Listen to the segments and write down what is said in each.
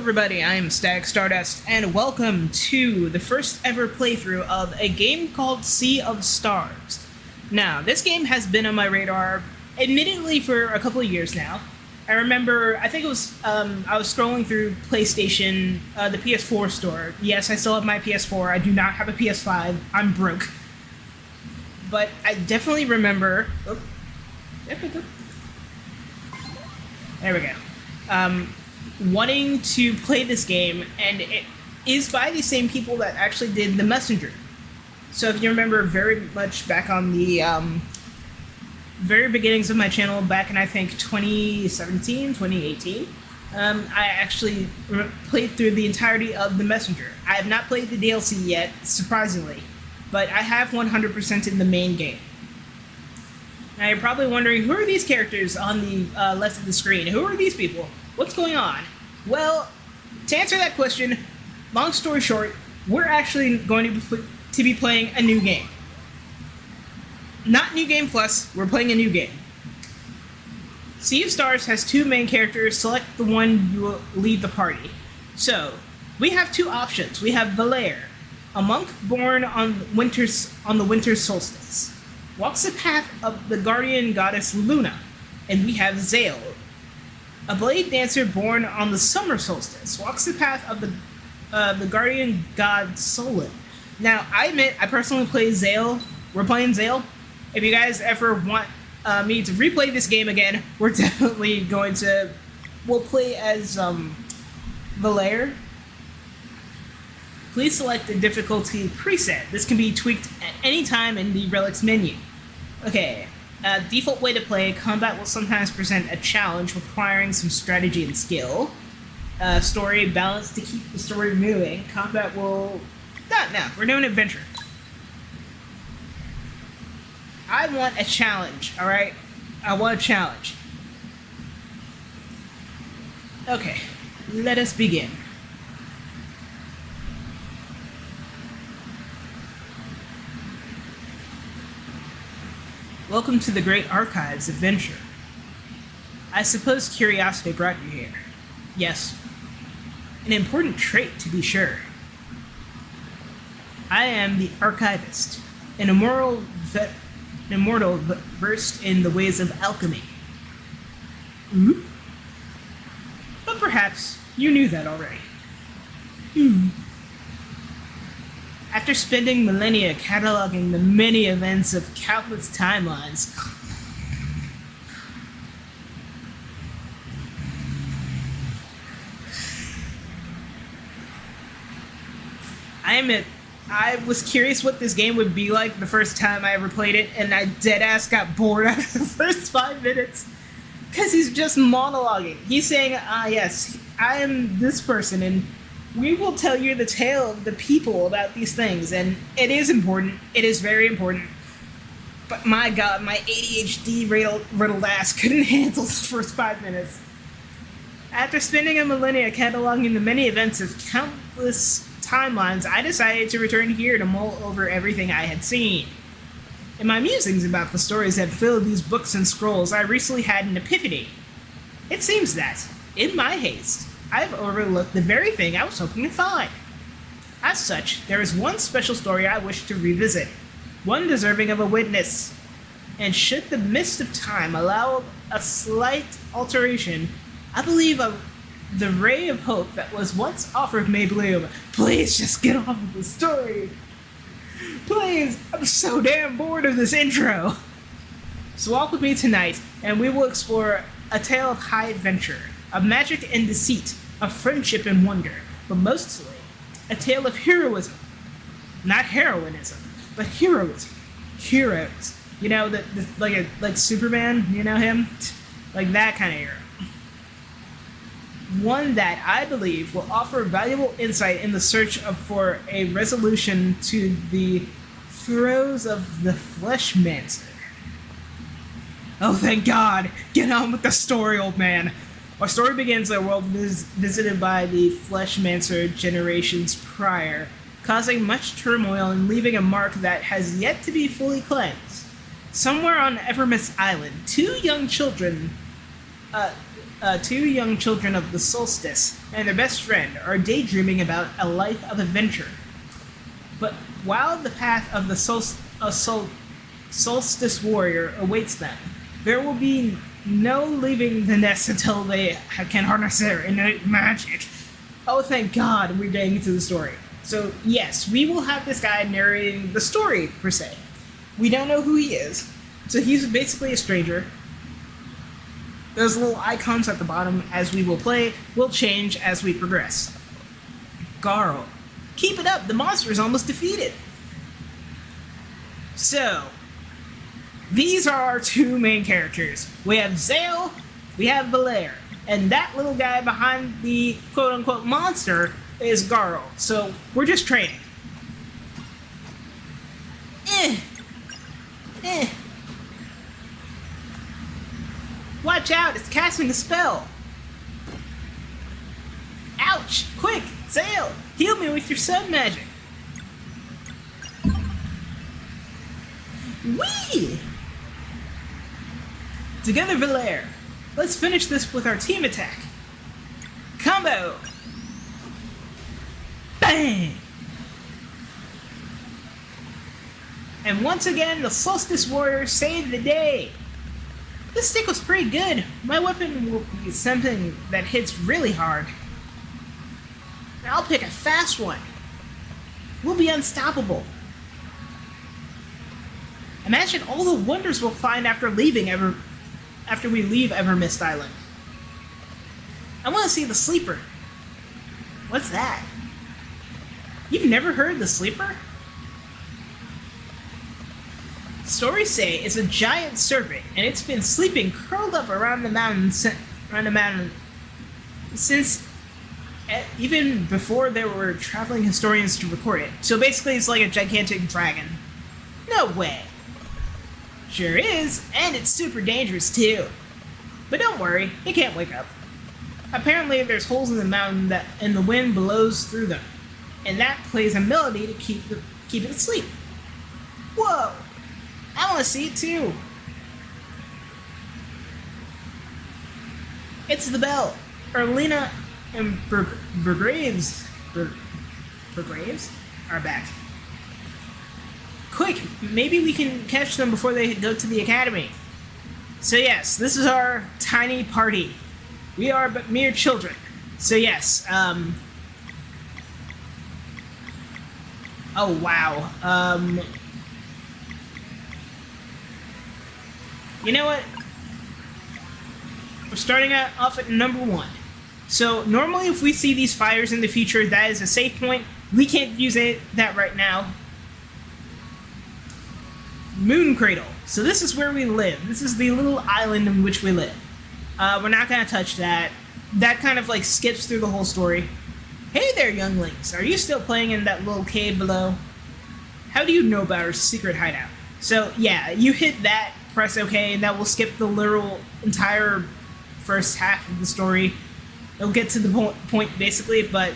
everybody, I am Stag Stardust, and welcome to the first ever playthrough of a game called Sea of Stars. Now, this game has been on my radar, admittedly, for a couple of years now. I remember, I think it was, I was scrolling through PlayStation, the PS4 store. Yes, I still have my PS4, I do not have a PS5, I'm broke. But I definitely remember... Oh, there we go. Wanting to play this game, and it is by the same people that actually did The Messenger. So if you remember very much back on the very beginnings of my channel, back in I think 2017, 2018, I actually played through the entirety of The Messenger. I have not played the DLC yet, surprisingly, but I have 100% in the main game. Now you're probably wondering, who are these characters on the left of the screen? Who are these people? What's going on? Well, to answer that question, long story short, we're actually going to be playing a new game. Not New Game Plus, we're playing a new game. Sea of Stars has two main characters. Select the one you will lead the party. So, we have two options. We have Valair, a monk born on the winter solstice. Walks the path of the guardian goddess Luna. And we have Zale, a blade dancer born on the summer solstice. Walks the path of the guardian god Solon. Now, I admit, I personally play Zale. We're playing Zale. If you guys ever want me to replay this game again, we're definitely going to... We'll play as Valair. Please select the difficulty preset. This can be tweaked at any time in the Relics menu. Okay. Default way to play, combat will sometimes present a challenge requiring some strategy and skill. Story, balance to keep the story moving. Combat will... No, we're doing adventure. I want a challenge, alright? I want a challenge. Okay, let us begin. Welcome to the Great Archives adventure. I suppose curiosity brought you here. Yes. An important trait, to be sure. I am the Archivist, an immortal versed in the ways of alchemy. Ooh. But perhaps you knew that already. After spending millennia cataloging the many events of countless timelines, I was curious what this game would be like the first time I ever played it, and I deadass got bored after the first 5 minutes. Because he's just monologuing. He's saying, yes, I am this person, and we will tell you the tale of the people about these things, and it is important. It is very important. But my god, my ADHD riddled ass couldn't handle the first 5 minutes. After spending a millennia cataloging the many events of countless timelines, I decided to return here to mull over everything I had seen. In my musings about the stories that filled these books and scrolls, I recently had an epiphany. It seems that, in my haste, I've overlooked the very thing I was hoping to find. As such, there is one special story I wish to revisit, one deserving of a witness. And should the mist of time allow a slight alteration, I believe the ray of hope that was once offered may bloom. Please just get on with the story. Please, I'm so damn bored of this intro. So walk with me tonight, and we will explore a tale of high adventure, of magic and deceit, of friendship and wonder, but mostly a tale of heroism. Not heroinism, but heroism. Heroes. You know, like Superman, you know him? Like that kind of hero. One that I believe will offer valuable insight in the search for a resolution to the throes of the Fleshmancer. Oh, thank God! Get on with the story, old man! Our story begins in a world visited by the Fleshmancer generations prior, causing much turmoil and leaving a mark that has yet to be fully cleansed. Somewhere on Evermist Island, two young children two young children of the solstice and their best friend are daydreaming about a life of adventure. But while the path of the solstice warrior awaits them, there will be no leaving the nest until they can harness their innate magic. Oh, thank God we're getting into the story. So, yes, we will have this guy narrating the story, per se. We don't know who he is, so he's basically a stranger. Those little icons at the bottom as we will play will change as we progress. Garl. Keep it up, the monster is almost defeated. So, these are our two main characters. We have Zale, we have Valere, and that little guy behind the quote-unquote monster is Garl. So, we're just training. Watch out, it's casting a spell. Ouch! Quick, Zale, heal me with your sun magic. Whee! Together, Valere. Let's finish this with our team attack. Combo! Bang! And once again, the Solstice Warrior saved the day. This stick was pretty good. My weapon will be something that hits really hard. I'll pick a fast one. We'll be unstoppable. Imagine all the wonders we'll find after we leave Evermist Island. I want to see the Sleeper. What's that? You've never heard the Sleeper? Stories say it's a giant serpent, and it's been sleeping curled up around the mountain since even before there were traveling historians to record it. So basically, it's like a gigantic dragon. No way. Sure is, and it's super dangerous too. But don't worry, it can't wake up. Apparently, there's holes in the mountain and the wind blows through them, and that plays a melody to keep it asleep. Whoa! I want to see it too. It's the bell. Erlina and Bergraves are back. Quick, maybe we can catch them before they go to the academy. So yes, this is our tiny party. We are but mere children. So yes, oh wow, you know what? We're starting off at number 1. So normally if we see these fires in the future, that is a save point. We can't use that right now. Moon Cradle. So this is where we live. This is the little island in which we live. We're not going to touch that. That kind of like skips through the whole story. Hey there, younglings. Are you still playing in that little cave below? How do you know about our secret hideout? So yeah, you hit that, press OK, and that will skip the literal entire first half of the story. It'll get to the point basically, but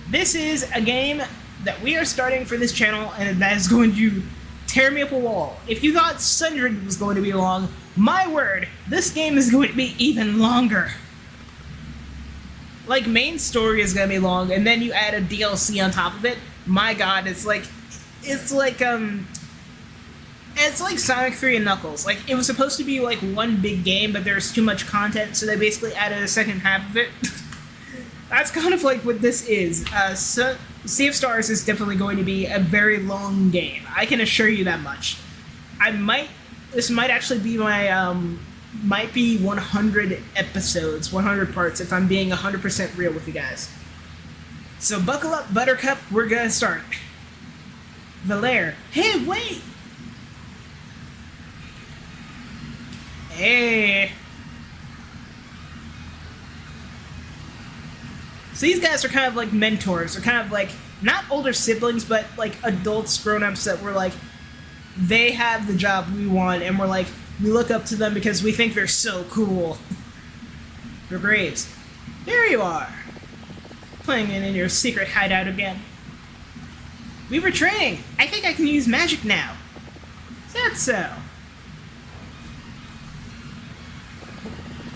this is a game that we are starting for this channel, and that is going to tear me up a wall. If you thought Sundred was going to be long, my word, this game is going to be even longer. Like, main story is going to be long, and then you add a DLC on top of it. My god, it's like Sonic 3 and Knuckles. Like, it was supposed to be like one big game, but there's too much content, so they basically added a second half of it. That's kind of like what this is. Sea of Stars is definitely going to be a very long game. I can assure you that much. This might actually be my, might be 100 episodes, 100 parts, if I'm being 100% real with you guys. So buckle up, Buttercup, we're gonna start. Valere. Hey, wait! Hey! So these guys are kind of like mentors. They're kind of like, not older siblings, but like adults, grown-ups that were like, they have the job we want, and we're like, we look up to them because we think they're so cool. Your Graves. There you are! Playing in your secret hideout again. We were training! I think I can use magic now. Is that so?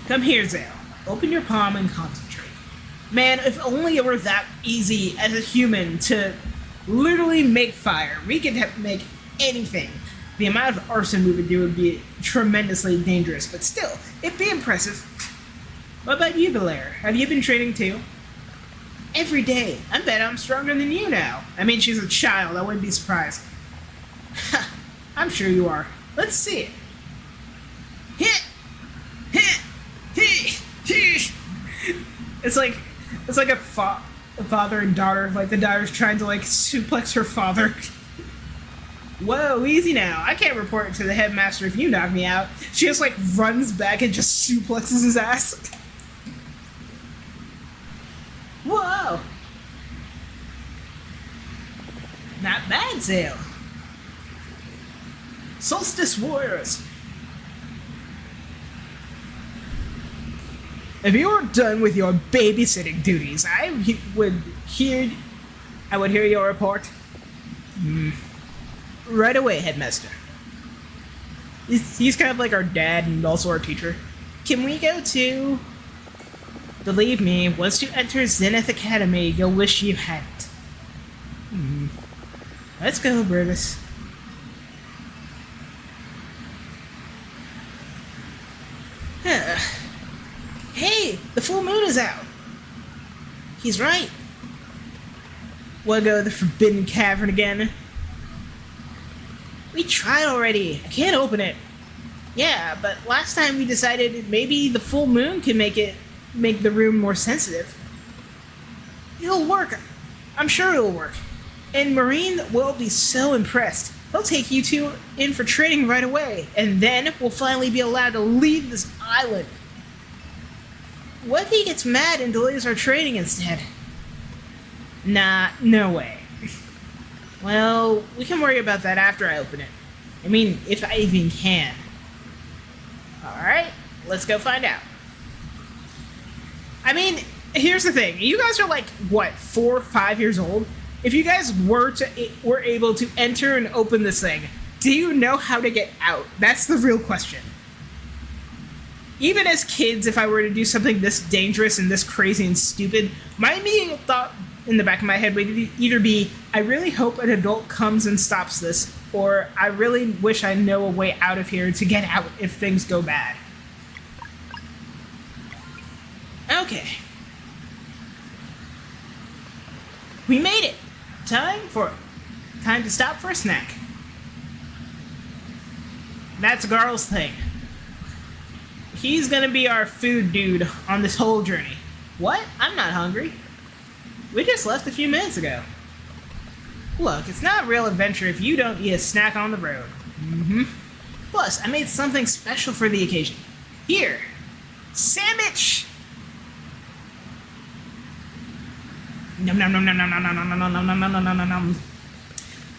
Come here, Zale. Open your palm and concentrate. Man, if only it were that easy as a human to literally make fire. We could make anything. The amount of arson we would do would be tremendously dangerous, but still, it'd be impressive. What about you, Valere? Have you been training too? Every day. I bet I'm stronger than you now. I mean, she's a child. I wouldn't be surprised. I'm sure you are. Let's see it. Hit! Hit! Hit! Hit! It's like a father and daughter. Like, the daughter's trying to, like, suplex her father. Whoa, easy now. I can't report it to the headmaster if you knock me out. She just, like, runs back and just suplexes his ass. Whoa! Not bad, Zale. Solstice Warriors. If you are done with your babysitting duties, I would hear your report. Right away, headmaster. He's kind of like our dad and also our teacher. Can we go to... Believe me, once you enter Zenith Academy, you'll wish you hadn't. Let's go, Brutus. Hey, the full moon is out. He's right. Wanna go to the Forbidden Cavern again? We tried already. I can't open it. Yeah, but last time we decided maybe the full moon can make the room more sensitive. It'll work. I'm sure it'll work. And Marine will be so impressed. He'll take you two in for training right away, and then we'll finally be allowed to leave this island. What if he gets mad and delays our training instead? Nah, no way. Well, we can worry about that after I open it. I mean, if I even can. Alright, let's go find out. I mean, here's the thing. You guys are like, what, 4 or 5 years old? If you guys were able to enter and open this thing, do you know how to get out? That's the real question. Even as kids, if I were to do something this dangerous and this crazy and stupid, my immediate thought in the back of my head would either be, I really hope an adult comes and stops this, or I really wish I know a way out of here to get out if things go bad. Okay. We made it! Time to stop for a snack. That's Garl's thing. He's gonna be our food dude on this whole journey. What? I'm not hungry. We just left a few minutes ago. Look, it's not a real adventure if you don't eat a snack on the road. Plus, I made something special for the occasion. Here! Sandwich! Nom nom nom nom nom nom nom nom nom nom nom nom nom nom.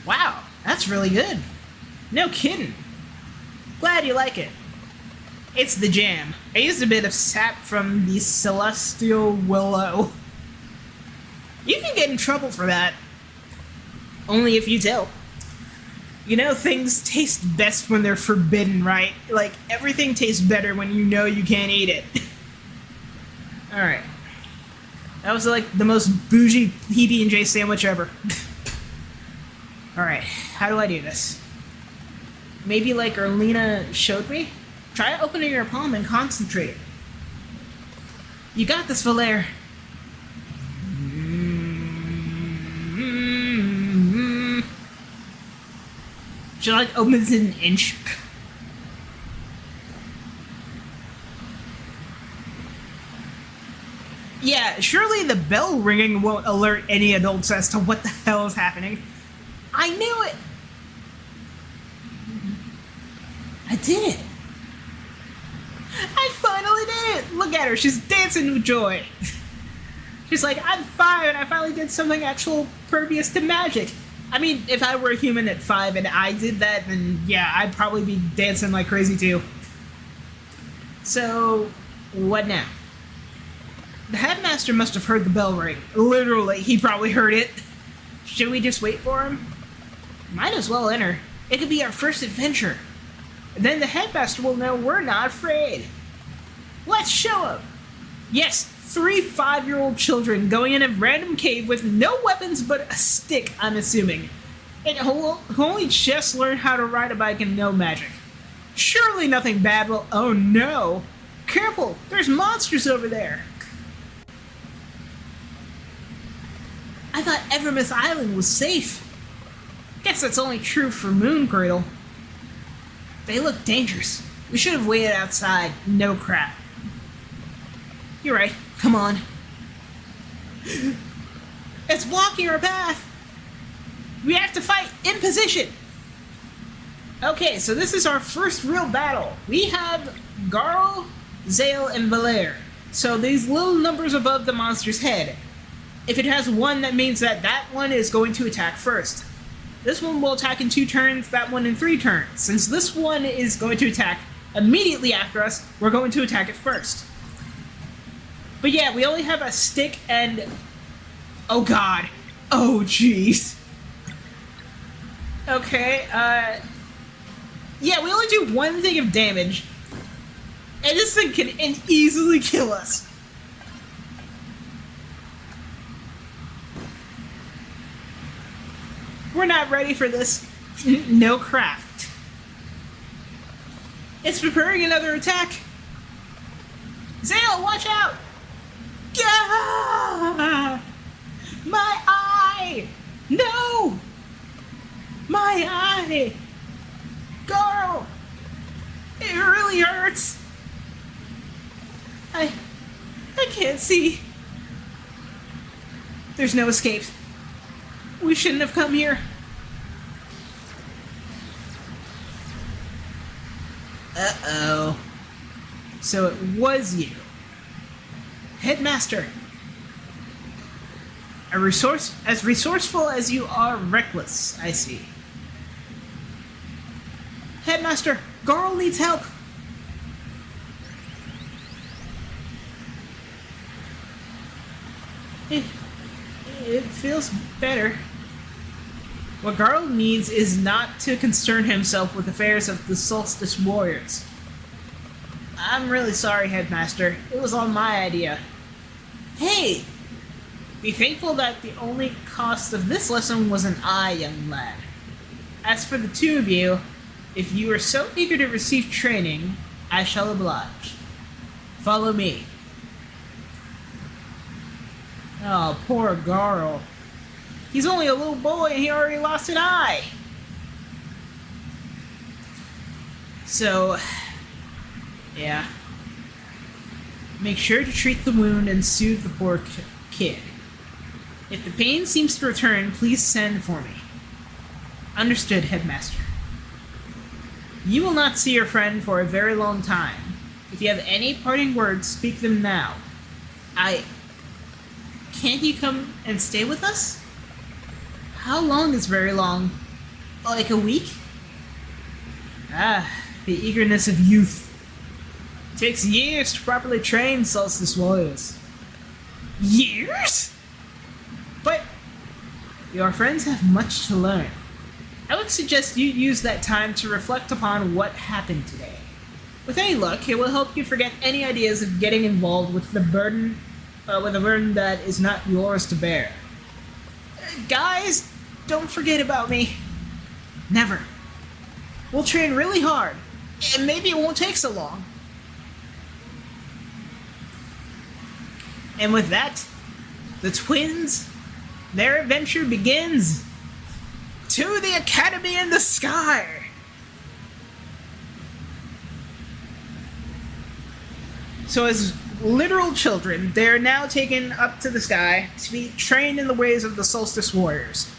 Wow, that's really good. No kidding. Glad you like it. It's the jam. I used a bit of sap from the celestial willow. You can get in trouble for that. Only if you tell. You know, things taste best when they're forbidden, right? Like, everything tastes better when you know you can't eat it. Alright. That was like the most bougie PB&J sandwich ever. Alright, how do I do this? Maybe like Erlina showed me? Try opening your palm and concentrate. You got this, Valere. She like opens it an inch. Yeah, surely the bell ringing won't alert any adults as to what the hell is happening. I knew it! I did it! I finally did it! Look at her, she's dancing with joy. She's like, I'm 5 and I finally did something actual pervious to magic. I mean, if I were a human at 5 and I did that, then yeah, I'd probably be dancing like crazy too. So, what now? The headmaster must have heard the bell ring. Literally, he probably heard it. Should we just wait for him? Might as well enter. It could be our first adventure. Then the headmaster will know we're not afraid. Let's show them! Yes, 3 5-year-old children going in a random cave with no weapons but a stick, I'm assuming. And who only just learned how to ride a bike and know magic. Surely nothing bad will. Oh no! Careful! There's monsters over there! I thought Evermist Island was safe. Guess that's only true for Moon Cradle. They look dangerous. We should have waited outside. No crap. You're right. Come on. It's blocking our path. We have to fight in position. Okay, so this is our first real battle. We have Garl, Zale, and Valair. So these little numbers above the monster's head. If it has 1, that means that that one is going to attack first. This one will attack in 2 turns, that one in 3 turns. Since this one is going to attack immediately after us, we're going to attack it first. But yeah, we only have a stick and... Oh god. Oh jeez. Okay, yeah, we only do 1 thing of damage. And this thing can easily kill us. We're not ready for this. No craft. It's preparing another attack. Zale, watch out! Gah! My eye! No! My eye! Girl! It really hurts! I can't see. There's no escape. We shouldn't have come here. Uh-oh. So it was you. Headmaster. As resourceful as you are reckless, I see. Headmaster, Garl needs help. It feels better. What Garl needs is not to concern himself with affairs of the Solstice Warriors. I'm really sorry, Headmaster. It was all my idea. Hey! Be thankful that the only cost of this lesson was an eye, young lad. As for the 2 of you, if you are so eager to receive training, I shall oblige. Follow me. Oh, poor Garl. He's only a little boy and he already lost an eye. So, yeah. Make sure to treat the wound and soothe the poor kid. If the pain seems to return, please send for me. Understood, Headmaster. You will not see your friend for a very long time. If you have any parting words, speak them now. Can't you come and stay with us? How long is very long? Like a week? Ah, the eagerness of youth. It takes years to properly train Solstice Warriors. Years? But your friends have much to learn. I would suggest you use that time to reflect upon what happened today. With any luck, it will help you forget any ideas of getting involved with the burden that is not yours to bear. Guys, don't forget about me. Never. We'll train really hard, and maybe it won't take so long. And with that, the twins, their adventure begins. To the Academy in the Sky! So as literal children, they are now taken up to the sky to be trained in the ways of the Solstice Warriors.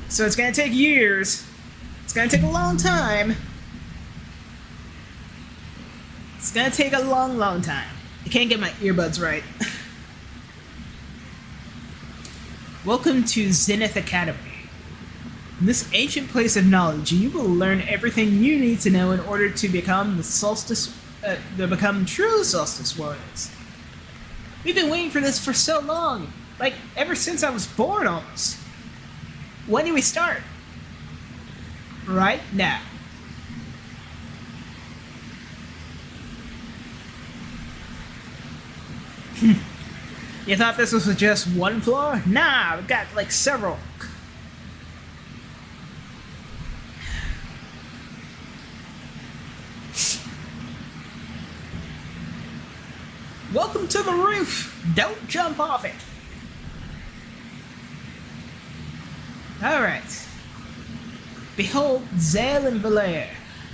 So it's going to take years. It's going to take a long time. It's going to take a long, long time. I can't get my earbuds right. Welcome to Zenith Academy. In this ancient place of knowledge, you will learn everything you need to know in order to become true Solstice Warriors. We've been waiting for this for so long, like ever since I was born almost. When do we start? Right now. You thought this was just one floor? Nah, we got like several. Welcome to the roof! Don't jump off it! Alright. Behold Zale and Valaire.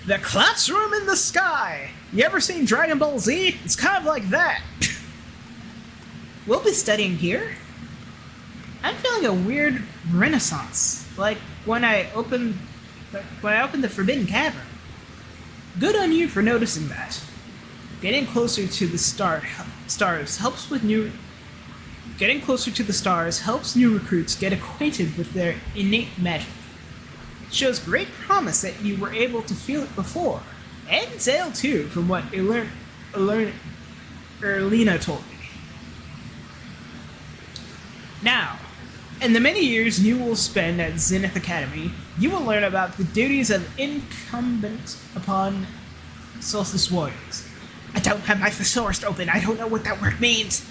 The classroom in the sky! You ever seen Dragon Ball Z? It's kind of like that. We'll be studying here? I'm feeling a weird renaissance. Like when I opened the Forbidden Cavern. Good on you for noticing that. Getting closer to the stars helps new recruits get acquainted with their innate magic. It shows great promise that you were able to feel it before, and Zale too, from what Erlina told me. Now, in the many years you will spend at Zenith Academy, you will learn about the duties of incumbent upon Solstice Warriors. I don't have my thesaurus open, I don't know what that word means.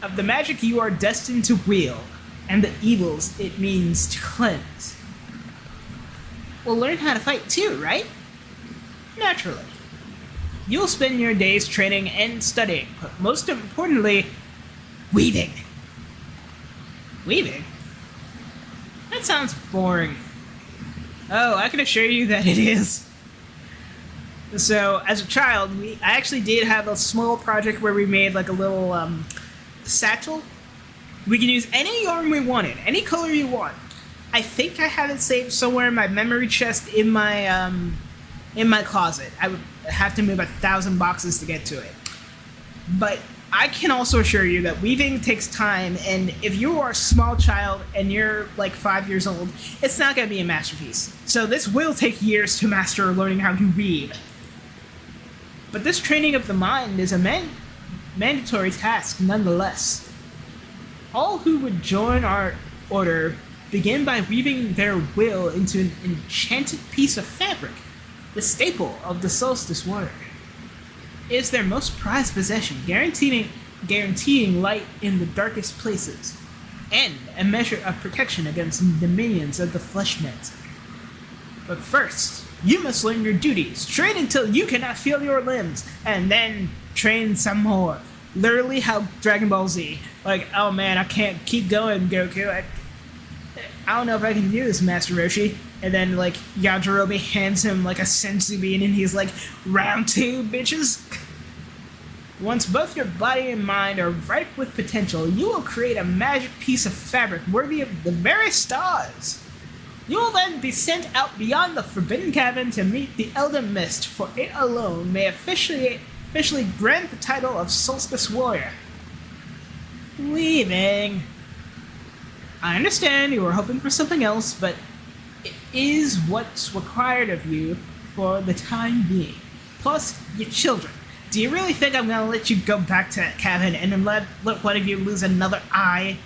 Of the magic you are destined to wield, and the evils it means to cleanse. We'll learn how to fight too, right? Naturally. You'll spend your days training and studying, but most importantly, weaving. Weaving? That sounds boring. Oh, I can assure you that it is. So, as a child, I actually did have a small project where we made like a little satchel. We can use any yarn we wanted, any color you want. I think I have it saved somewhere in my memory chest in my closet. I would have to move 1,000 boxes to get to it. But I can also assure you that weaving takes time, and if you are a small child and you're like 5 years old, it's not going to be a masterpiece. So this will take years to master learning how to weave. But this training of the mind is a mandatory task nonetheless. All who would join our order begin by weaving their will into an enchanted piece of fabric, the staple of the Solstice Warrior. It is their most prized possession, guaranteeing light in the darkest places, and a measure of protection against the minions of the Fleshmet. But first, you must learn your duties, train until you cannot feel your limbs, and then train some more. Literally how Dragon Ball Z. Like, oh man, I can't keep going, Goku. I don't know if I can do this, Master Roshi. And then, like, Yajirobe hands him, like, a senzu bean, and he's like, round two, bitches. Once both your body and mind are ripe with potential, you will create a magic piece of fabric worthy of the very stars. You will then be sent out beyond the Forbidden Cavern to meet the Elden Mist, for it alone may officially grant the title of Solstice Warrior. Weaving. I understand you were hoping for something else, but it is what's required of you for the time being. Plus, your children. Do you really think I'm gonna let you go back to that cabin and then let one of you lose another eye?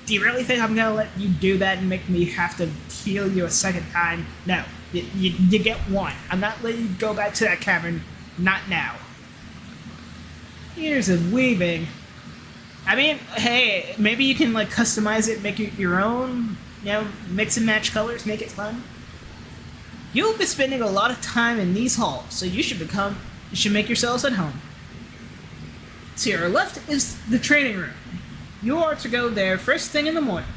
Do you really think I'm gonna let you do that and make me have to heal you a second time? No. You get one. I'm not letting you go back to that cavern. Not now. Years of weaving. I mean, hey, maybe you can like customize it, make it your own, you know, mix and match colors, make it fun. You'll be spending a lot of time in these halls, so you should make yourselves at home. To your left is the training room. You are to go there first thing in the morning.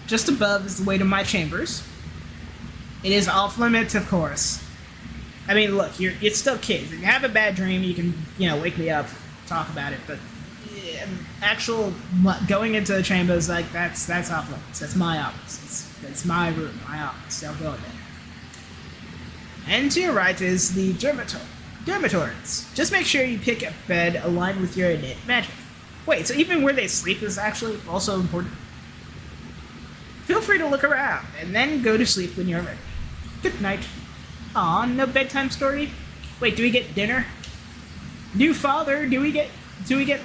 Just above is the way to my chambers. It is off limits, of course. I mean, look, it's still kids. If you have a bad dream, you can, wake me up, talk about it, but actual going into the chambers, like, that's off limits. That's my office. It's my room, my office. I'll go in there. And to your right is the dormitories. Just make sure you pick a bed aligned with your innate magic. Wait, so even where they sleep is actually also important? Feel free to look around, and then go to sleep when you're ready. Good night. Aw, no bedtime story? Wait, do we get dinner? New father, do we get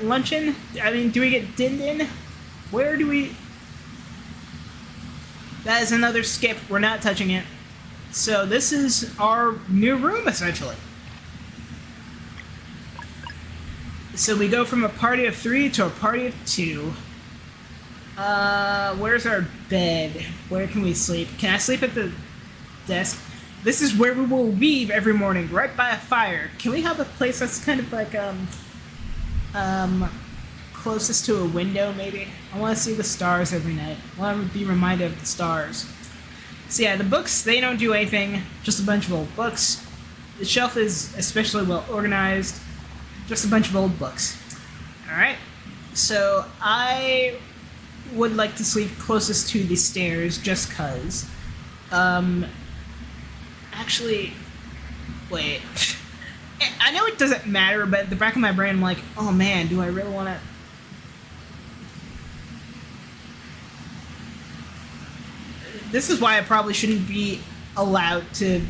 luncheon? I mean, do we get din-din? Where do we... That is another skip. We're not touching it. So this is our new room, essentially. So we go from a party of 3 to a party of 2. Where's our bed? Where can we sleep? Can I sleep at the desk? This is where we will weave every morning, right by a fire. Can we have a place that's kind of like, closest to a window, maybe? I want to see the stars every night. I want to be reminded of the stars. So yeah, the books, they don't do anything. Just a bunch of old books. The shelf is especially well organized. Just a bunch of old books. Alright. So I would like to sleep closest to the stairs just cause. Actually, wait. I know it doesn't matter, but at the back of my brain, I'm like, oh man, do I really want to... This is why I probably shouldn't be allowed to...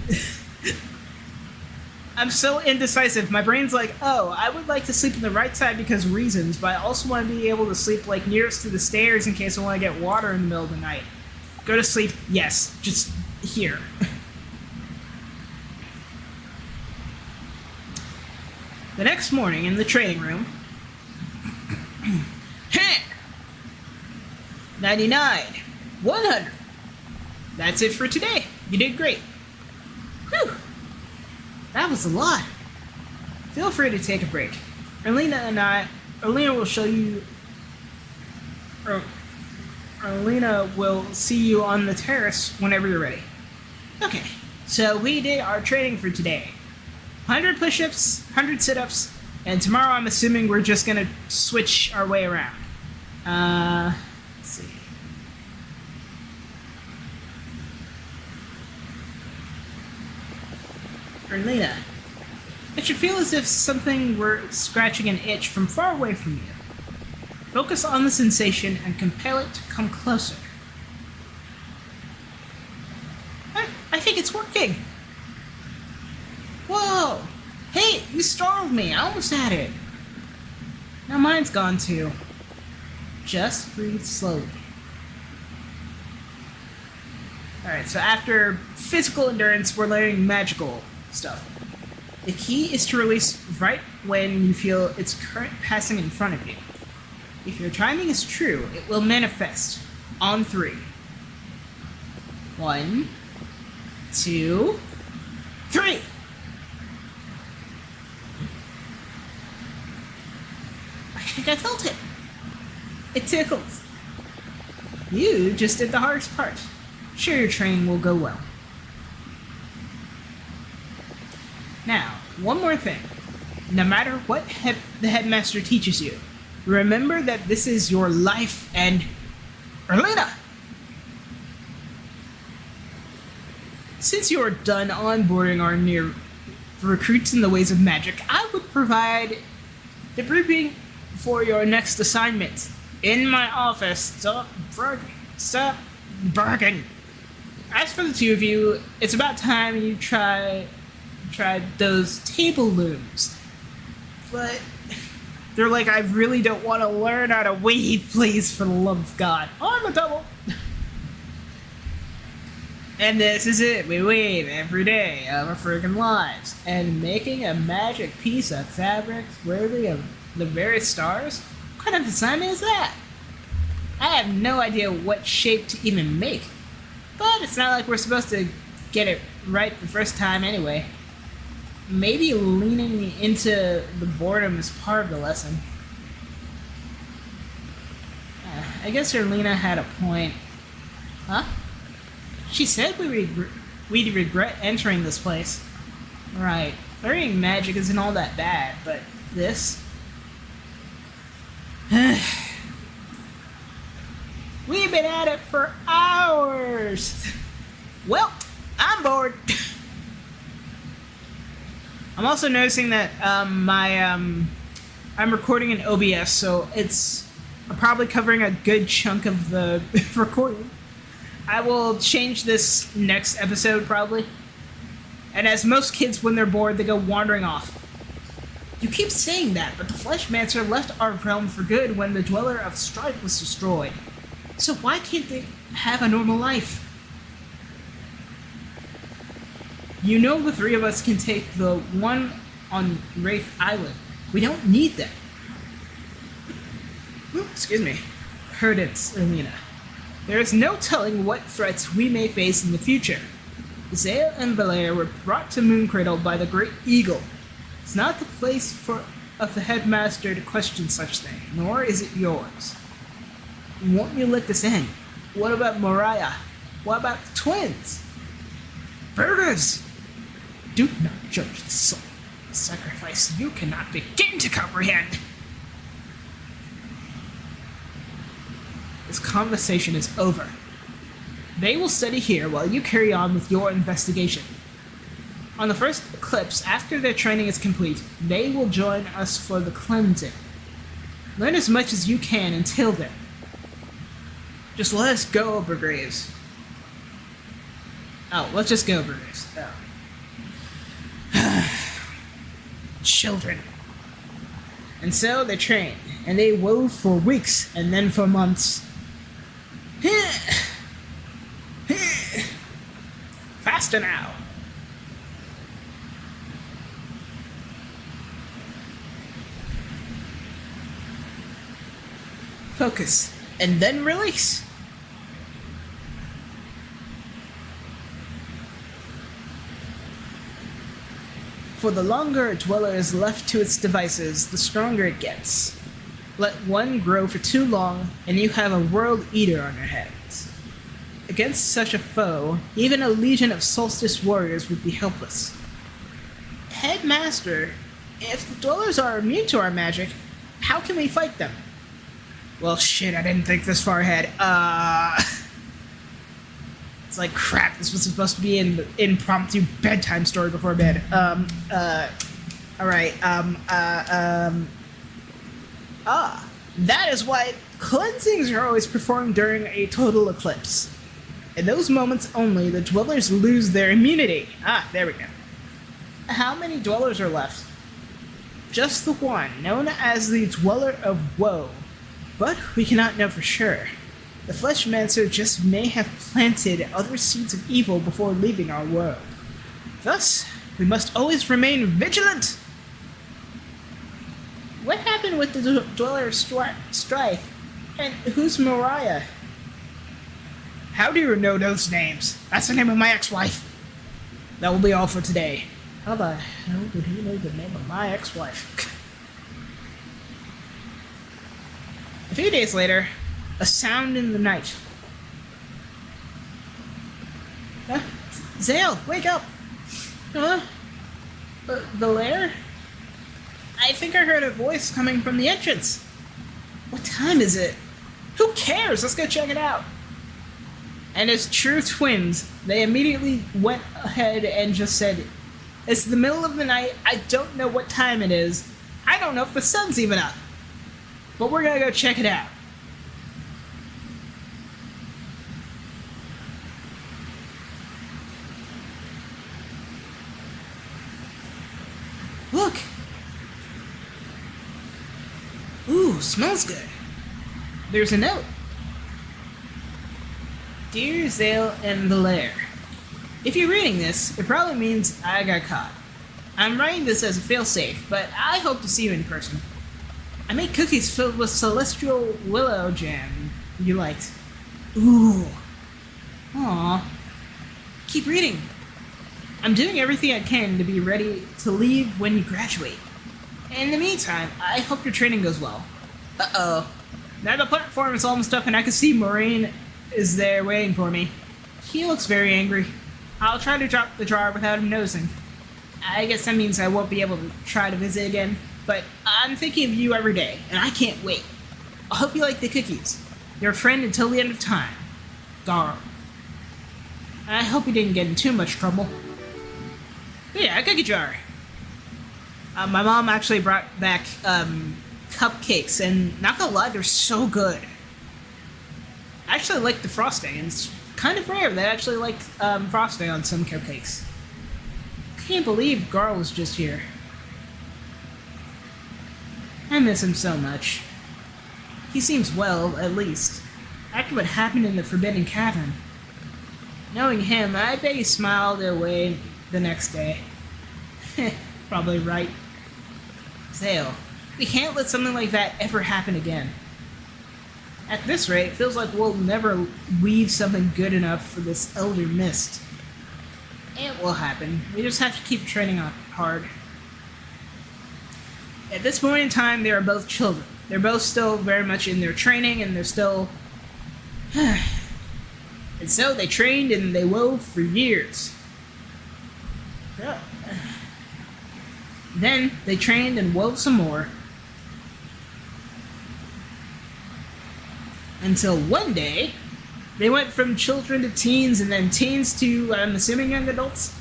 I'm so indecisive. My brain's like, oh, I would like to sleep on the right side because reasons, but I also want to be able to sleep like nearest to the stairs in case I want to get water in the middle of the night. Go to sleep, yes, just here. The next morning in the training room... 99. 100. That's it for today. You did great. Whew. That was a lot. Feel free to take a break. Erlina will show you... Erlina will see you on the terrace whenever you're ready. Okay, so we did our training for today. 100 push-ups, 100 sit-ups, and tomorrow I'm assuming we're just gonna switch our way around. Let's see. Erlina, it should feel as if something were scratching an itch from far away from you. Focus on the sensation and compel it to come closer. I think it's working. Whoa! Hey, you startled me. I almost had it. Now mine's gone too. Just breathe slowly. Alright, so after physical endurance, we're learning magical stuff. The key is to release right when you feel its current passing in front of you. If your timing is true, it will manifest on 3. 1, 2, 3! I think I felt it. It tickles. You just did the hardest part. Sure, your training will go well. Now, one more thing. No matter what the headmaster teaches you, remember that this is your life and... Erlina! Since you are done onboarding our new recruits in the ways of magic, I would provide the briefing for your next assignment. In my office. Stop barking. As for the two of you, it's about time you tried those table looms. But they're like, I really don't want to learn how to weave, please, for the love of God. On the double. And this is it. We weave every day of our friggin' lives. And making a magic piece of fabric worthy of the various stars? What kind of assignment is that? I have no idea what shape to even make. But it's not like we're supposed to get it right the first time anyway. Maybe leaning into the boredom is part of the lesson. I guess Erlina had a point. Huh? She said we'd regret entering this place. Right. Learning magic isn't all that bad, but this... We've been at it for hours! Well, I'm bored. I'm also noticing that I'm recording in OBS, so it's probably covering a good chunk of the recording. I will change this next episode, probably. And as most kids, when they're bored, they go wandering off. You keep saying that, but the Fleshmancer left our realm for good when the Dweller of Strife was destroyed. So why can't they have a normal life? You know the three of us can take the one on Wraith Island. We don't need them. Excuse me. Heard it, Elena. There is no telling what threats we may face in the future. Zale and Belair were brought to Mooncradle by the Great Eagle. It's not the place of the headmaster to question such things, nor is it yours. Won't you let this end? What about Moriah? What about the twins? Burgers! Do not judge the soul. A sacrifice you cannot begin to comprehend. This conversation is over. They will study here while you carry on with your investigation. On the first eclipse, after their training is complete, they will join us for the cleansing. Learn as much as you can until then. Just let us go, Burgraves. Oh, let's just go, Burgraves. Oh. Children. And so they trained, and they wove for weeks, and then for months. Faster now. Focus, and then release. For the longer a dweller is left to its devices, the stronger it gets. Let one grow for too long, and you have a world eater on your hands. Against such a foe, even a legion of solstice warriors would be helpless. Headmaster, if the dwellers are immune to our magic, how can we fight them? Well, shit, I didn't think this far ahead. It's like, crap, this was supposed to be an impromptu bedtime story before bed. Alright, that is why cleansings are always performed during a total eclipse. In those moments only, the dwellers lose their immunity. Ah, there we go. How many dwellers are left? Just the one, known as the Dweller of Woe. But we cannot know for sure. The Fleshmancer just may have planted other seeds of evil before leaving our world. Thus, we must always remain vigilant! What happened with the Dweller of Strife? And who's Moriah? How do you know those names? That's the name of my ex-wife. That will be all for today. How the hell did he know the name of my ex-wife? A few days later, a sound in the night. Zale, wake up! The lair? I think I heard a voice coming from the entrance. What time is it? Who cares? Let's go check it out. And as true twins, they immediately went ahead and just said, it's the middle of the night, I don't know what time it is, I don't know if the sun's even up. But we're gonna go check it out. Look! Ooh, smells good. There's a note. Dear Zale and the Lair, if you're reading this, it probably means I got caught. I'm writing this as a failsafe, but I hope to see you in person. I made cookies filled with celestial willow jam you liked. Ooh. Aww. Keep reading. I'm doing everything I can to be ready to leave when you graduate. In the meantime, I hope your training goes well. Uh-oh. Now the platform is almost up and I can see Maureen is there waiting for me. He looks very angry. I'll try to drop the jar without him noticing. I guess that means I won't be able to try to visit again, but I'm thinking of you every day, and I can't wait. I hope you like the cookies. Your friend until the end of time. Garl. I hope you didn't get in too much trouble. Yeah, a cookie jar. My mom actually brought back cupcakes, and not gonna lie, they're so good. I actually like the frosting, and it's kind of rare that I actually like frosting on some cupcakes. Can't believe Garl was just here. I miss him so much. He seems well, at least, after what happened in the Forbidden Cavern. Knowing him, I bet he smiled away the next day. Probably right. Zale, we can't let something like that ever happen again. At this rate, it feels like we'll never weave something good enough for this Elder Mist. It will happen. We just have to keep training hard. At this point in time, they are both children. They're both still very much in their training, and they're still... And so they trained and they wove for years. Yeah. Then they trained and wove some more. Until one day, they went from children to teens, and then teens to, I'm assuming, young adults.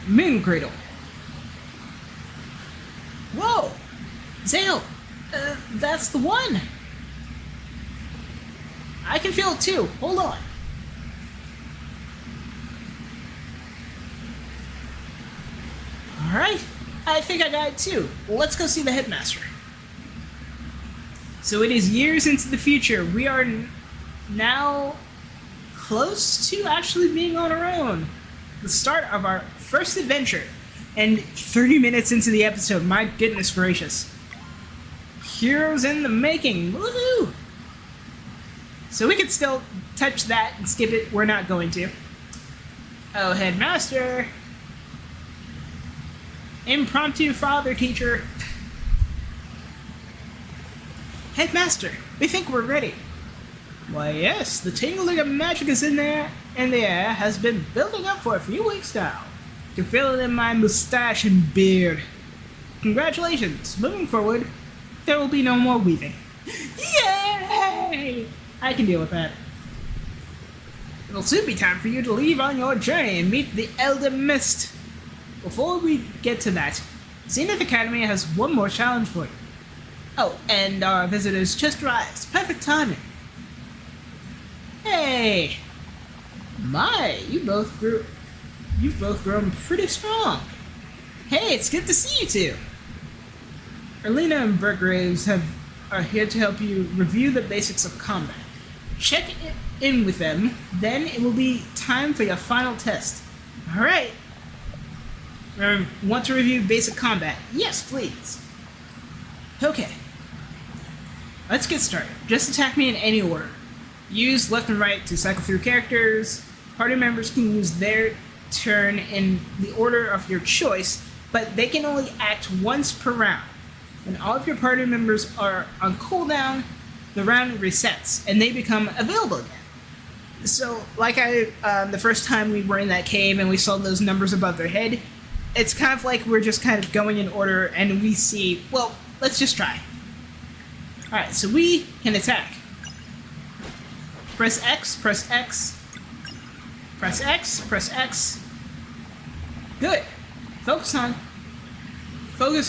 Moon Cradle. Whoa! Zale! That's the one! I can feel it too. Hold on. Alright, I think I got it too. Well, let's go see the headmaster. So it is years into the future. We are now close to actually being on our own. The start of our first adventure. And 30 minutes into the episode, my goodness gracious. Heroes in the making, woohoo! So we could still touch that and skip it, we're not going to. Oh, headmaster. Impromptu father-teacher. Headmaster, we think we're ready. Why yes, the tingling of magic is in there, and the air has been building up for a few weeks now. I can feel it in my mustache and beard. Congratulations, moving forward, there will be no more weaving. Yay! I can deal with that. It'll soon be time for you to leave on your journey and meet the Elder Mist. Before we get to that, Zenith Academy has one more challenge for you. Oh, and our visitors just arrived. Perfect timing. Hey! My, you've both grown pretty strong. Hey, it's good to see you two. Erlina and Burgraves are here to help you review the basics of combat. Check in with them, then it will be time for your final test. Alright. Want to review basic combat? Yes, please. Okay. Let's get started. Just attack me in any order. Use left and right to cycle through characters. Party members can use their turn in the order of your choice, but they can only act once per round. When all of your party members are on cooldown, the round resets, and they become available again. So, like the first time we were in that cave and we saw those numbers above their head, it's kind of like we're just kind of going in order and we see, well, let's just try. Alright, so we can attack. Press X, press X, press X, press X. Good. Focus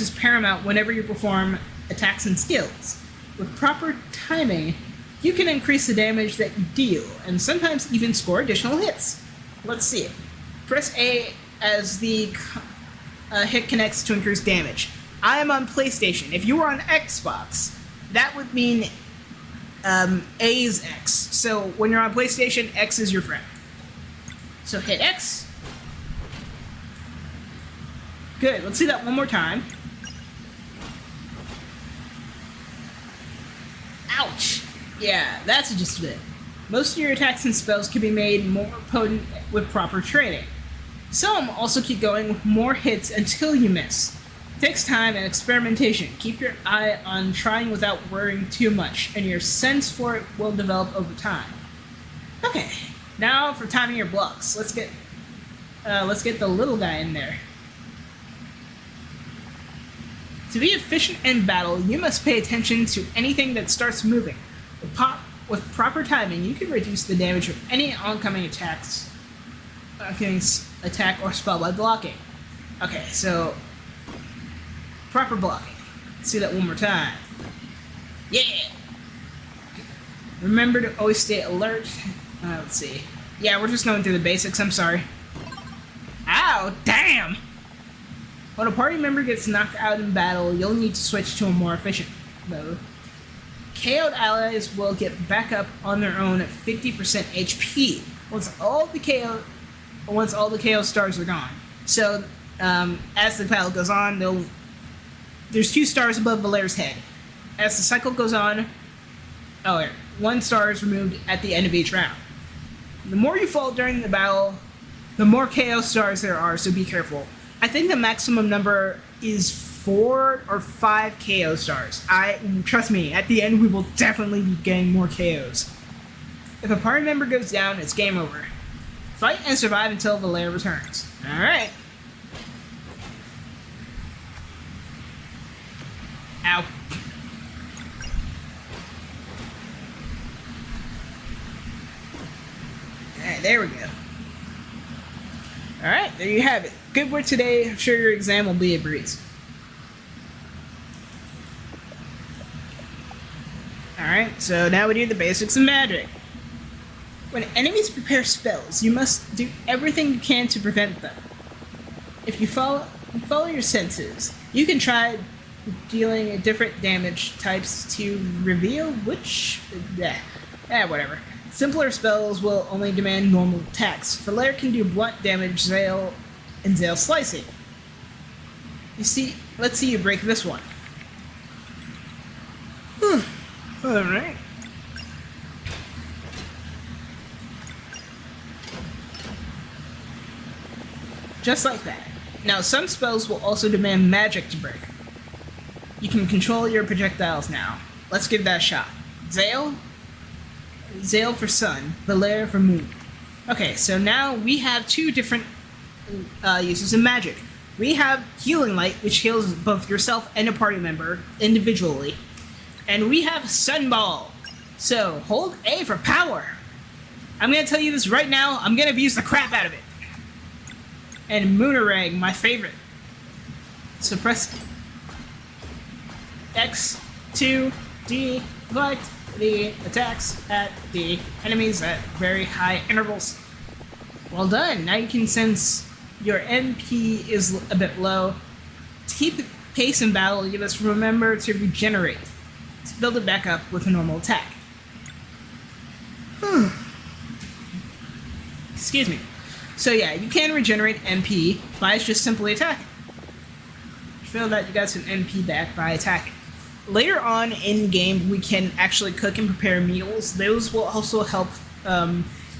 is paramount whenever you perform attacks and skills. With proper timing, you can increase the damage that you deal, and sometimes even score additional hits. Let's see it. Press A as the hit connects to increase damage. I am on PlayStation. If you were on Xbox, that would mean A is X. So when you're on PlayStation, X is your friend. So hit X. Good, let's see that one more time. Ouch! Yeah, that's just a bit. Most of your attacks and spells can be made more potent with proper training. Some also keep going with more hits until you miss. It takes time and experimentation. Keep your eye on trying without worrying too much, and your sense for it will develop over time. Okay, now for timing your blocks. Let's get the little guy in there. To be efficient in battle, you must pay attention to anything that starts moving. With proper timing, you can reduce the damage of any oncoming attack or spell by blocking. Okay, so proper blocking. Let's see that one more time. Yeah! Remember to always stay alert. Let's see. Yeah, we're just going through the basics, I'm sorry. Ow, damn! When a party member gets knocked out in battle, you'll need to switch to a more efficient mode. KO'd allies will get back up on their own at 50% HP. Once all the KO once all the KO stars are gone. So as the battle goes on, there's 2 stars above Valaire's head. As the cycle goes on, 1 star is removed at the end of each round. The more you fall during the battle, the more KO stars there are, so be careful. I think the maximum number is 4 or 5 KO stars. Trust me, at the end we will definitely be getting more KOs. If a party member goes down, it's game over. Fight and survive until Valaire returns. Alright. Ow. Alright, there we go. Alright, there you have it. Good work today. I'm sure your exam will be a breeze. Alright, so now we do the basics of magic. When enemies prepare spells, you must do everything you can to prevent them. If you follow your senses, you can try dealing different damage types to reveal which... whatever. Simpler spells will only demand normal attacks. Valaire can do blunt damage, Zale, and Zale slicing. Let's see you break this one. Alright. Just like that. Now, some spells will also demand magic to break. You can control your projectiles now. Let's give that a shot. Zale for sun, Valaire for moon. Okay, so now we have 2 different uses of magic. We have Healing Light, which heals both yourself and a party member individually. And we have Sunball. So, hold A for power. I'm going to tell you this right now, I'm going to abuse the crap out of it. And Moonerang, my favorite. Suppress X to deflect the attacks at the enemies at very high intervals. Well done. Now you can sense your MP is a bit low. To keep the pace in battle, you must remember to regenerate. To build it back up with a normal attack. Excuse me. So yeah, you can regenerate MP by just simply attacking. Feel that you got some MP back by attacking. Later on in game, we can actually cook and prepare meals. Those will also help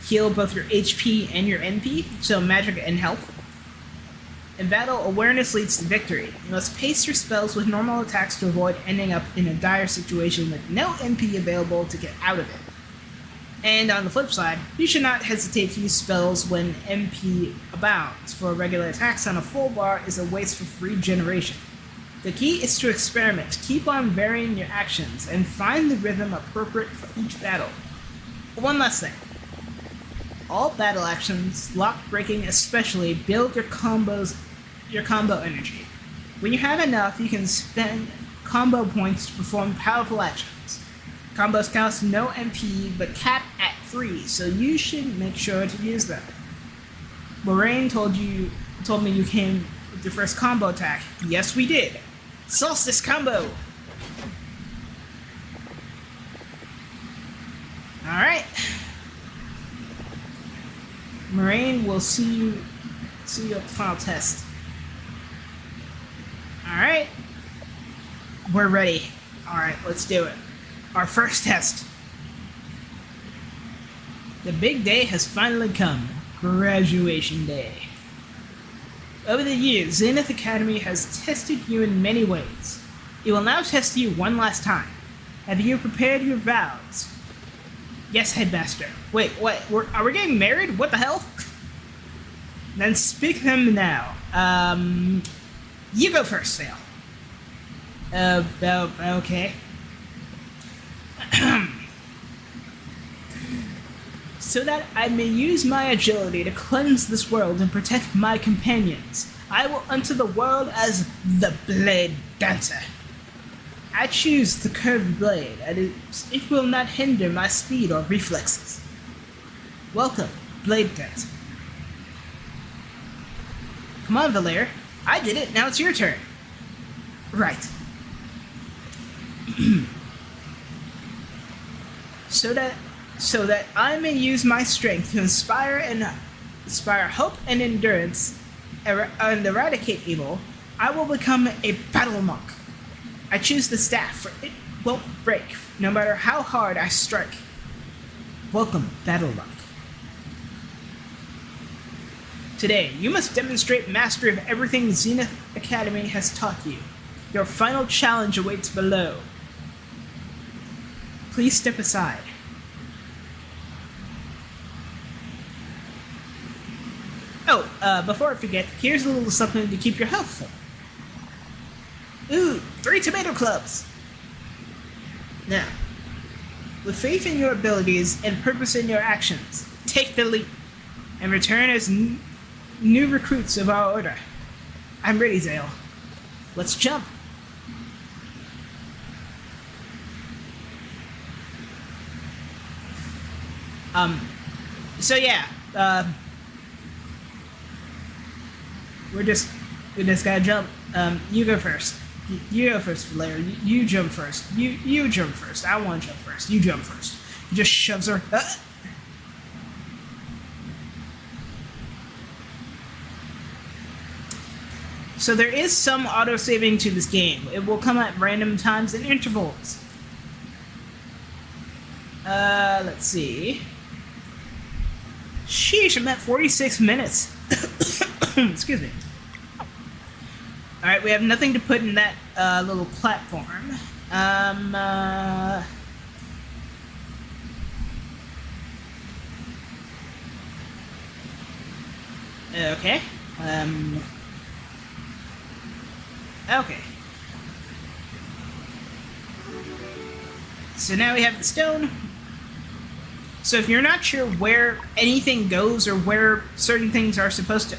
heal both your HP and your MP, so magic and health. In battle, awareness leads to victory. You must pace your spells with normal attacks to avoid ending up in a dire situation with no MP available to get out of it. And on the flip side, you should not hesitate to use spells when MP abounds, for regular attacks on a full bar is a waste for free generation. The key is to experiment, keep on varying your actions, and find the rhythm appropriate for each battle. One last thing. All battle actions, lock breaking especially, build your combo energy. When you have enough, you can spend combo points to perform powerful actions. Combos cost no MP, but cap at 3, so you should make sure to use them. Lorraine told me you came with your first combo attack. Yes, we did. Solstice combo! Alright. Moraine will see you at the final test. Alright. We're ready. Alright, let's do it. Our first test. The big day has finally come. Graduation day. Over the years, Zenith Academy has tested you in many ways. It will now test you one last time. Have you prepared your vows? Yes, Headmaster. Wait, what? Are we getting married? What the hell? Then speak them now. You go first, Sale. Okay. So that I may use my agility to cleanse this world and protect my companions, I will enter the world as the Blade Dancer. I choose the curved blade, and it will not hinder my speed or reflexes. Welcome, Blade Dancer. Come on, Valaire. I did it, now it's your turn. Right. So that I may use my strength to inspire and inspire hope and endurance, and eradicate evil, I will become a battle monk. I choose the staff, for it won't break, no matter how hard I strike. Welcome, battle monk. Today, you must demonstrate mastery of everything Zenith Academy has taught you. Your final challenge awaits below. Please step aside. Oh, before I forget, here's a little something to keep your health full. Ooh, 3 tomato clubs! Now, with faith in your abilities and purpose in your actions, take the leap and return as new recruits of our order. I'm ready, Zale. Let's jump. So yeah, we just gotta jump. You go first. You go first, Valera. You jump first. You jump first. I want to jump first. You jump first. He just shoves her. So there is some auto-saving to this game. It will come at random times and intervals. Let's see. Sheesh, I'm at 46 minutes. Excuse me. Alright, we have nothing to put in that little platform. Okay. Okay. So now we have the stone. So if you're not sure where anything goes or where certain things are supposed to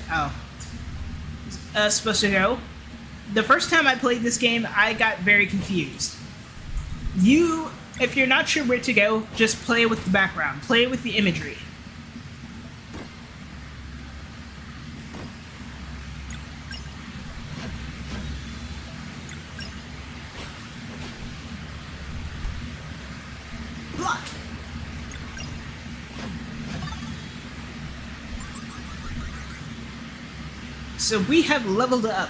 go, the first time I played this game, I got very confused. If you're not sure where to go, just play with the background, play with the imagery. Block. So we have leveled up.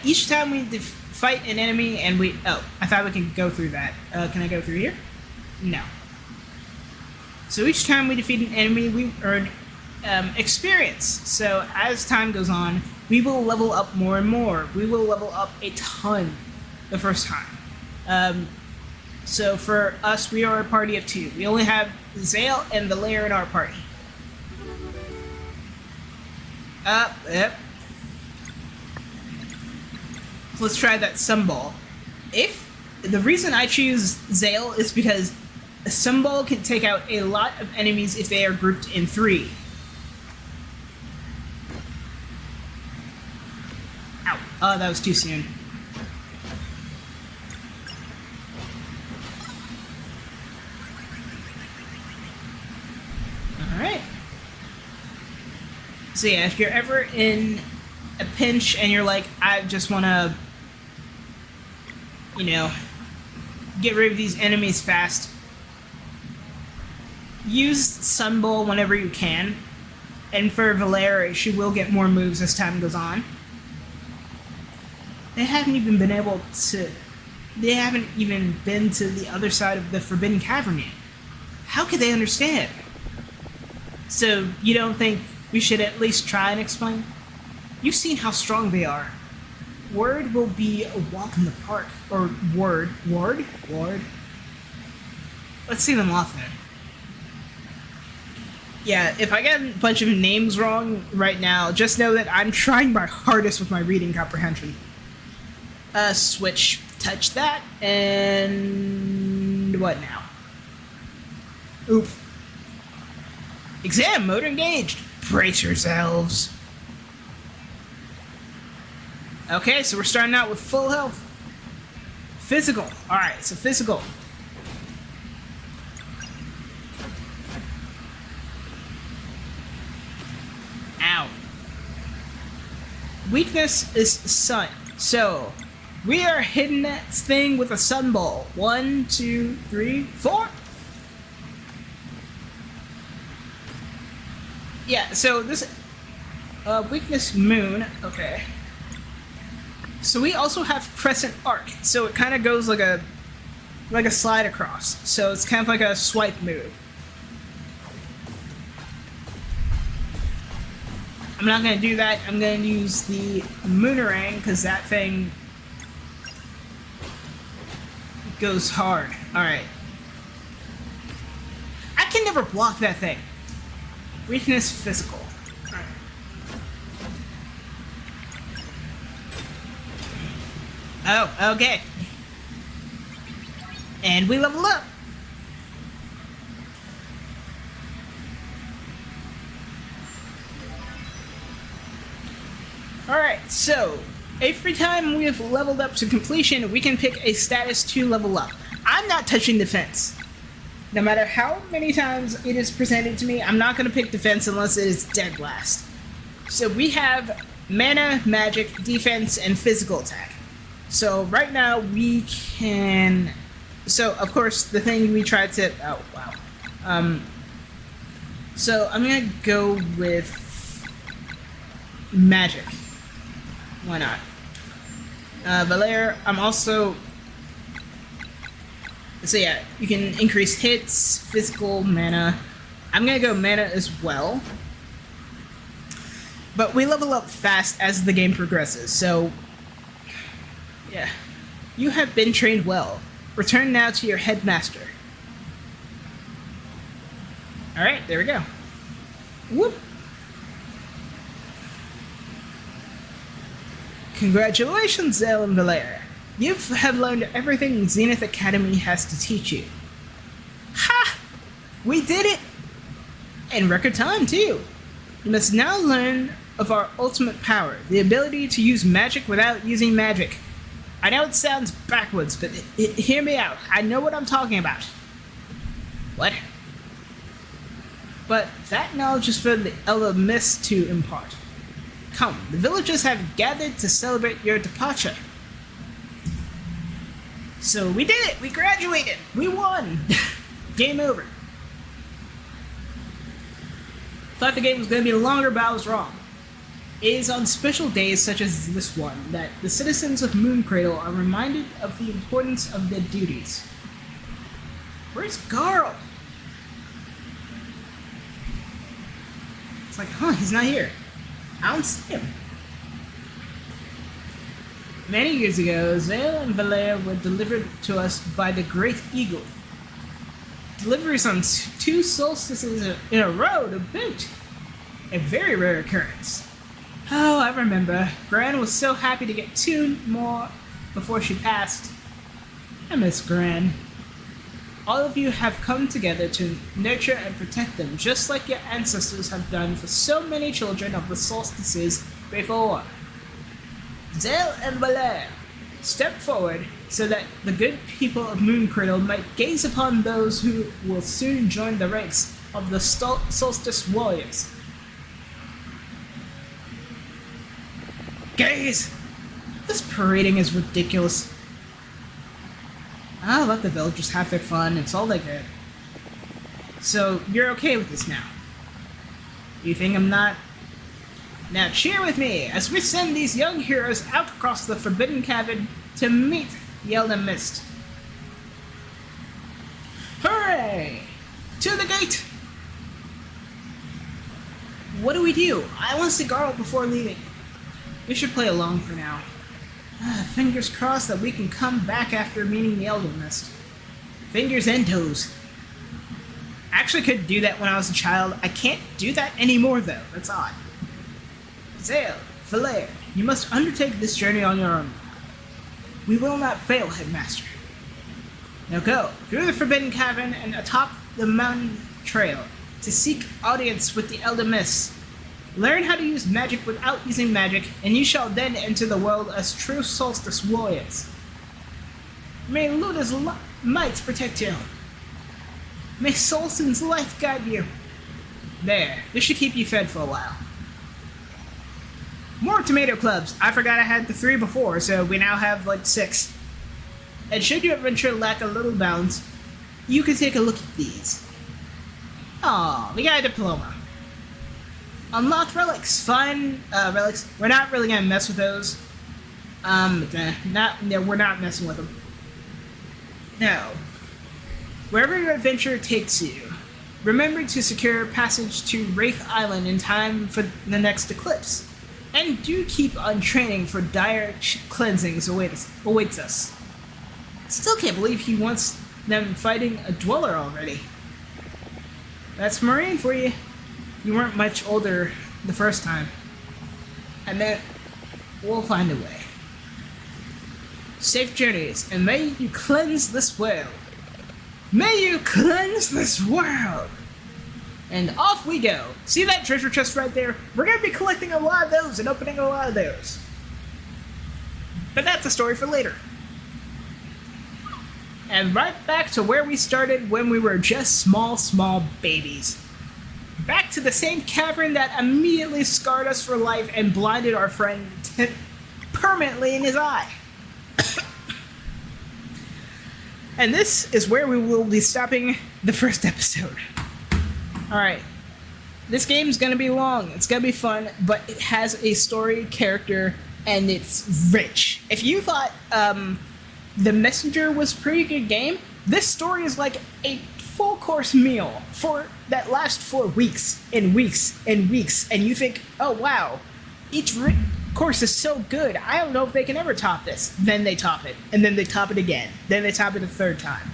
Each time we fight an enemy and we... Oh, I thought we could go through that. Can I go through here? No. So each time we defeat an enemy, we earn experience. So as time goes on, we will level up more and more. We will level up a ton the first time. So for us, we are a party of 2. We only have Zale and Valera in our party. Yep. Let's try that sunball. The reason I choose Zale is because a sunball can take out a lot of enemies if they are grouped in 3. Ow. Oh, that was too soon. Alright. So yeah, if you're ever in a pinch and you're like, I just want to, get rid of these enemies fast, use Sunball whenever you can. And for Valera, she will get more moves as time goes on. They haven't even been to the other side of the Forbidden Cavern yet. How could they understand? So you don't think we should at least try and explain? You've seen how strong they are. Word will be a walk in the park. Or Ward. Let's see them off then. Yeah, if I get a bunch of names wrong right now, just know that I'm trying my hardest with my reading comprehension. Switch. Touch that. And what now? Oop. Exam mode engaged. Brace yourselves. Okay, so we're starting out with full health. Physical. Alright, so physical. Ow. Weakness is sun. So, we are hitting that thing with a sun ball. 1, 2, 3, 4. Yeah, so this weakness moon. Okay. So we also have crescent arc. So it kind of goes like a slide across. So it's kind of like a swipe move. I'm not going to do that. I'm going to use the Moonerang because that thing goes hard. Alright. I can never block that thing. Weakness physical. Alright. Oh, okay. And we level up. Alright, so every time we have leveled up to completion, we can pick a status to level up. I'm not touching defense. No matter how many times it is presented to me, I'm not going to pick defense unless it is dead last. So we have mana, magic, defense, and physical attack. So right now we can... So, of course, the thing we tried to... Oh, wow. So I'm going to go with magic. Why not? Valere, I'm also... So yeah, you can increase hits, physical, mana. I'm gonna go mana as well. But we level up fast as the game progresses, so... Yeah. You have been trained well. Return now to your headmaster. Alright, there we go. Whoop! Congratulations, Zale and Valere. You have learned everything Zenith Academy has to teach you. Ha! We did it! In record time, too. You must now learn of our ultimate power, the ability to use magic without using magic. I know it sounds backwards, but hear me out. I know what I'm talking about. What? But that knowledge is for the Elder Mist to impart. Come, the villagers have gathered to celebrate your departure. So we did it! We graduated! We won! Game over. Thought the game was going to be longer, but I was wrong. It is on special days such as this one that the citizens of Mooncradle are reminded of the importance of their duties. Where's Garl? It's like, huh, he's not here. I don't see him. Many years ago, Zale and Valere were delivered to us by the Great Eagle. Deliveries on 2 solstices in a row to boot. A very rare occurrence. Oh, I remember. Gran was so happy to get 2 more before she passed. I miss Gran. All of you have come together to nurture and protect them, just like your ancestors have done for so many children of the solstices before. Zale and Valere, step forward so that the good people of Mooncradle might gaze upon those who will soon join the ranks of the solstice warriors. Gaze! This parading is ridiculous. I'll let the villagers have their fun, it's all they get. So, you're okay with this now? You think I'm not? Now cheer with me as we send these young heroes out across the Forbidden Cavern to meet the Elder Mist. Hooray! To the gate! What do we do? I want to see Garl before leaving. We should play along for now. Fingers crossed that we can come back after meeting the Elder Mist. Fingers and toes. I actually could do that when I was a child. I can't do that anymore though. That's odd. Zale, Valere, you must undertake this journey on your own. We will not fail, Headmaster. Now go through the Forbidden Cavern and atop the mountain trail to seek audience with the Elder Mist. Learn how to use magic without using magic, and you shall then enter the world as true solstice warriors. May Luda's might protect you. May Solson's light guide you. There, this should keep you fed for a while. More tomato clubs. I forgot I had the 3 before, so we now have like 6. And should your adventure lack a little balance, you can take a look at these. Aw, we got a diploma. Unlocked relics. Find relics. We're not really gonna mess with those. We're not messing with them. No. Wherever your adventure takes you, remember to secure passage to Wraith Island in time for the next eclipse. And do keep on training for dire cleansings awaits us. Still can't believe he wants them fighting a dweller already. That's Marine for you. You weren't much older the first time. And then we'll find a way. Safe journeys, and may you cleanse this world. May you cleanse this world! And off we go. See that treasure chest right there? We're going to be collecting a lot of those and opening a lot of those. But that's a story for later. And right back to where we started when we were just small babies. Back to the same cavern that immediately scarred us for life and blinded our friend permanently in his eye. And this is where we will be stopping the first episode. Alright. This game's gonna be long, it's gonna be fun, but it has a story, character, and it's rich. If you thought The Messenger was a pretty good game, this story is like a full course meal that lasts for weeks and weeks and weeks, and you think, oh wow, each course is so good, I don't know if they can ever top this. Then they top it, and then they top it again, then they top it a third time.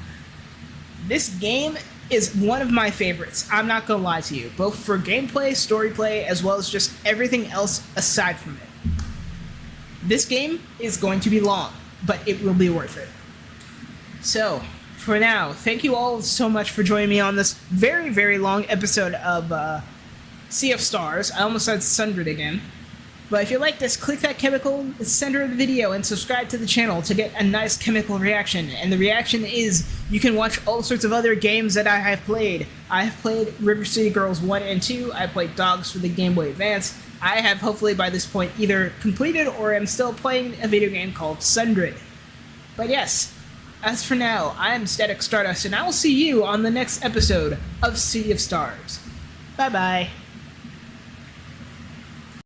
This game is one of my favorites, I'm not gonna lie to you, both for gameplay, story play, as well as just everything else aside from it. This game is going to be long, but it will be worth it. So, for now, thank you all so much for joining me on this very, very long episode of Sea of Stars. I almost said Sundred again. But if you like this, click that chemical in the center of the video and subscribe to the channel to get a nice chemical reaction. And the reaction is, you can watch all sorts of other games that I have played. I have played River City Girls 1 and 2, I played Dogs for the Game Boy Advance. I have hopefully by this point either completed or am still playing a video game called Sundred. But yes, as for now, I am Static Stardust, and I will see you on the next episode of Sea of Stars. Bye bye.